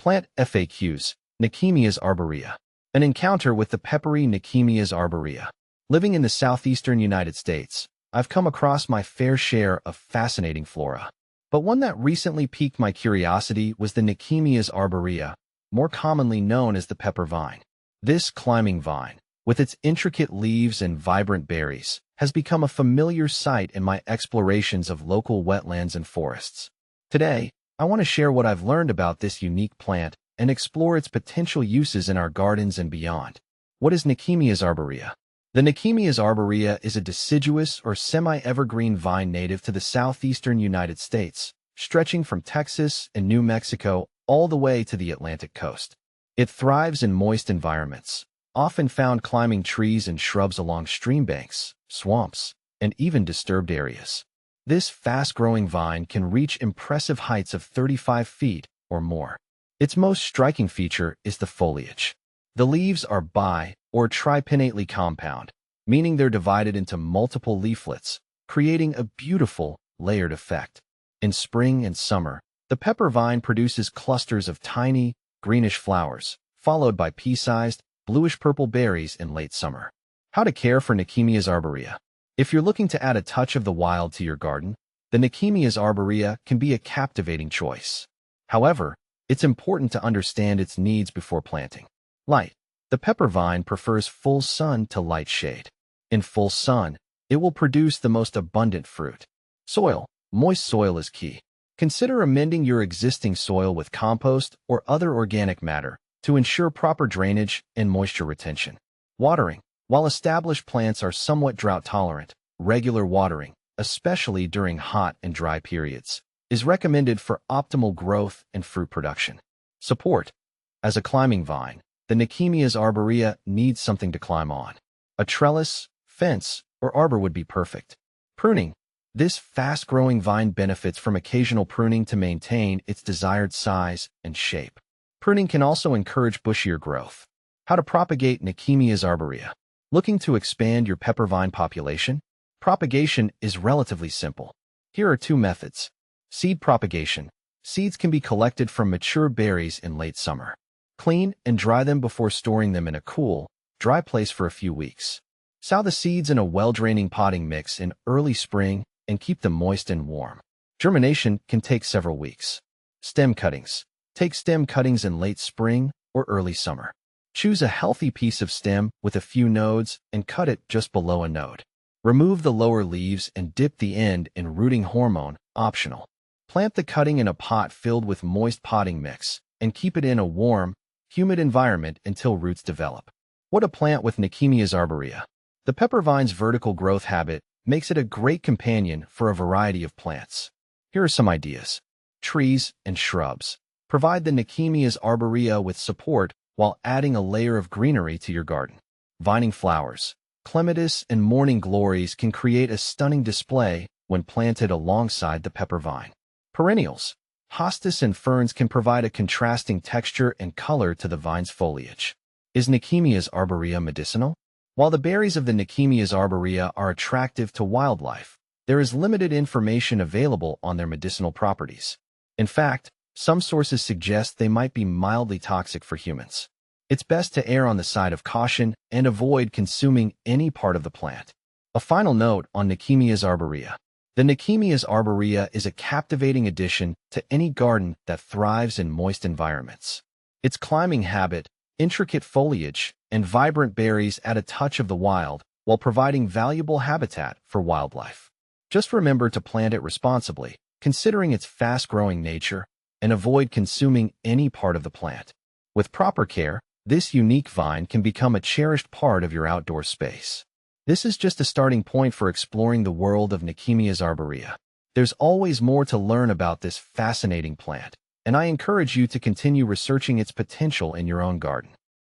Plant FAQs, Nekemias arborea. An encounter with the peppery Nekemias arborea. Living in the southeastern United States, I've come across my fair share of fascinating flora. But one that recently piqued my curiosity was the Nekemias arborea, more commonly known as the pepper vine. This climbing vine, with its intricate leaves and vibrant berries, has become a familiar sight in my explorations of local wetlands and forests. Today, I want to share what I've learned about this unique plant and explore its potential uses in our gardens and beyond. What is Nekemias arborea? The Nekemias arborea is a deciduous or semi-evergreen vine native to the southeastern United States, stretching from Texas and New Mexico all the way to the Atlantic coast. It thrives in moist environments, often found climbing trees and shrubs along stream banks, swamps, and even disturbed areas. This fast-growing vine can reach impressive heights of 35 feet or more. Its most striking feature is the foliage. The leaves are or tripinnately compound, meaning they're divided into multiple leaflets, creating a beautiful, layered effect. In spring and summer, the pepper vine produces clusters of tiny, greenish flowers, followed by pea-sized, bluish-purple berries in late summer. How to care for Nekemias arborea? If you're looking to add a touch of the wild to your garden, the Nekemias arborea can be a captivating choice. However, it's important to understand its needs before planting. Light. The pepper vine prefers full sun to light shade. In full sun, it will produce the most abundant fruit. Soil. Moist soil is key. Consider amending your existing soil with compost or other organic matter to ensure proper drainage and moisture retention. Watering. While established plants are somewhat drought-tolerant, regular watering, especially during hot and dry periods, is recommended for optimal growth and fruit production. Support. As a climbing vine, the Nekemias arborea needs something to climb on. A trellis, fence, or arbor would be perfect. Pruning. This fast-growing vine benefits from occasional pruning to maintain its desired size and shape. Pruning can also encourage bushier growth. How to propagate Nekemias arborea? Looking to expand your pepper vine population? Propagation is relatively simple. Here are two methods. Seed propagation. Seeds can be collected from mature berries in late summer. Clean and dry them before storing them in a cool, dry place for a few weeks. Sow the seeds in a well-draining potting mix in early spring and keep them moist and warm. Germination can take several weeks. Stem cuttings. Take stem cuttings in late spring or early summer. Choose a healthy piece of stem with a few nodes and cut it just below a node. Remove the lower leaves and dip the end in rooting hormone, optional. Plant the cutting in a pot filled with moist potting mix and keep it in a warm, humid environment until roots develop. What to plant with Nekemias arborea? The pepper vine's vertical growth habit makes it a great companion for a variety of plants. Here are some ideas. Trees and shrubs. Provide the Nekemias arborea with support while adding a layer of greenery to your garden. Vining flowers. Clematis and morning glories can create a stunning display when planted alongside the pepper vine. Perennials. Hostas and ferns can provide a contrasting texture and color to the vine's foliage. Is Nekemias arborea medicinal? While the berries of the Nekemias arborea are attractive to wildlife, there is limited information available on their medicinal properties. In fact, some sources suggest they might be mildly toxic for humans. It's best to err on the side of caution and avoid consuming any part of the plant. A final note on Nekemias arborea. The Nekemias arborea is a captivating addition to any garden that thrives in moist environments. Its climbing habit, intricate foliage, and vibrant berries add a touch of the wild while providing valuable habitat for wildlife. Just remember to plant it responsibly, considering its fast-growing nature, and avoid consuming any part of the plant. With proper care, this unique vine can become a cherished part of your outdoor space. This is just a starting point for exploring the world of Nekemias arborea. There's always more to learn about this fascinating plant, and I encourage you to continue researching its potential in your own garden.